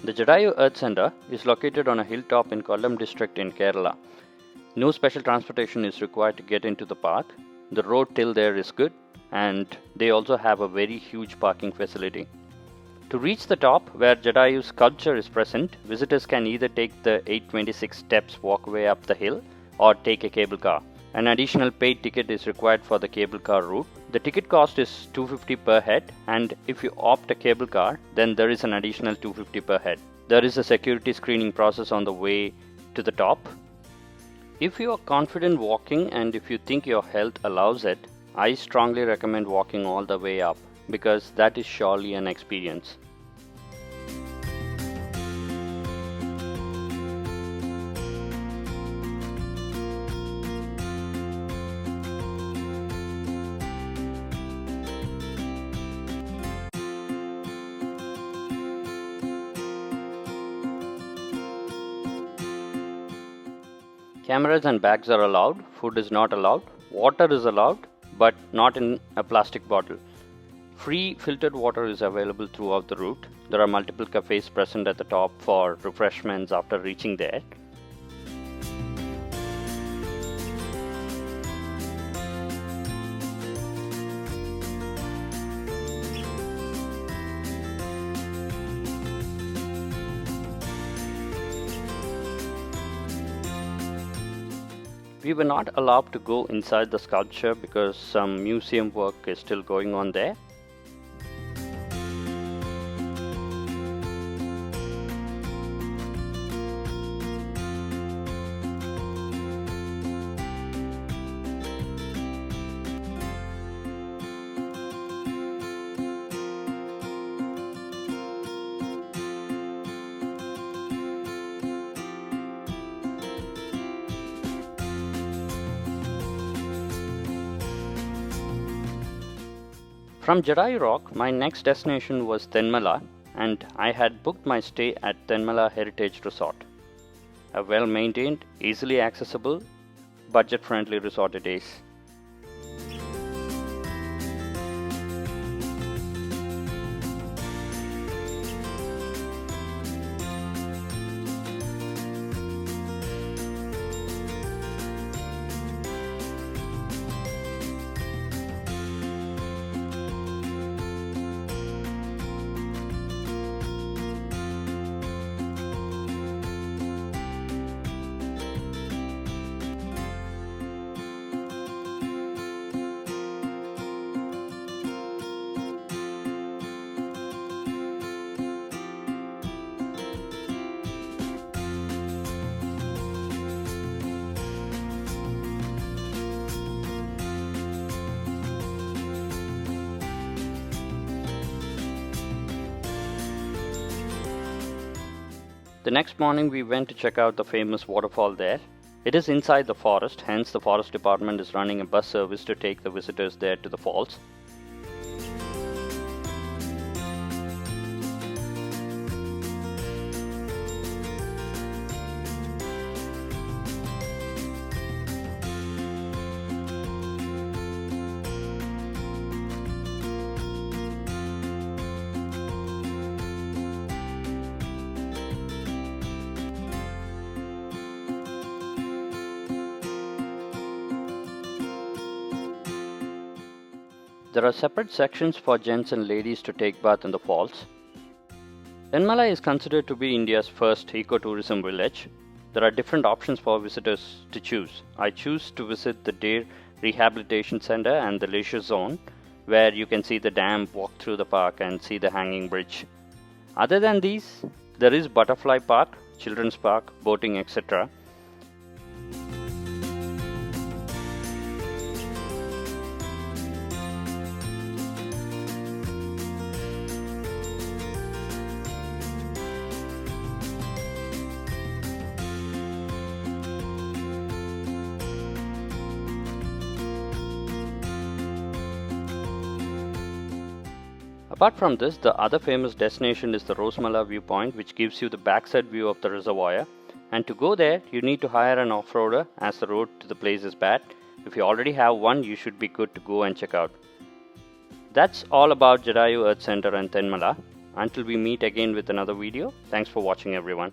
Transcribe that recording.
The Jatayu Earth Center is located on a hilltop in Kollam district in Kerala. No special transportation is required to get into the park. The road till there is good, and they also have a very huge parking facility. To reach the top, where Jatayu's sculpture is present, visitors can either take the 826 steps walkway up the hill or take a cable car. An additional paid ticket is required for the cable car route. The ticket cost is $250 per head, and if you opt a cable car, then there is an additional $250 per head. There is a security screening process on the way to the top. If you are confident walking and if you think your health allows it, I strongly recommend walking all the way up, because that is surely an experience. Cameras and bags are allowed, food is not allowed, water is allowed, but not in a plastic bottle. Free filtered water is available throughout the route. There are multiple cafes present at the top for refreshments after reaching there. We were not allowed to go inside the sculpture because some museum work is still going on there. From Jatayu Rock, my next destination was Thenmala, and I had booked my stay at Thenmala Heritage Resort. A well-maintained, easily accessible, budget-friendly resort it is. The next morning we went to check out the famous waterfall there. It is inside the forest, hence the forest department is running a bus service to take the visitors there to the falls. There are separate sections for gents and ladies to take bath in the falls. Thenmala is considered to be India's first ecotourism village. There are different options for visitors to choose. I choose to visit the Deer Rehabilitation Center and the Leisure Zone, where you can see the dam, walk through the park and see the hanging bridge. Other than these, there is Butterfly Park, Children's Park, boating, etc. Apart from this, the other famous destination is the Rosemala viewpoint, which gives you the backside view of the reservoir. And to go there, you need to hire an off-roader, as the road to the place is bad. If you already have one, you should be good to go and check out. That's all about Jatayu Earth Center and Thenmala. Until we meet again with another video, thanks for watching everyone.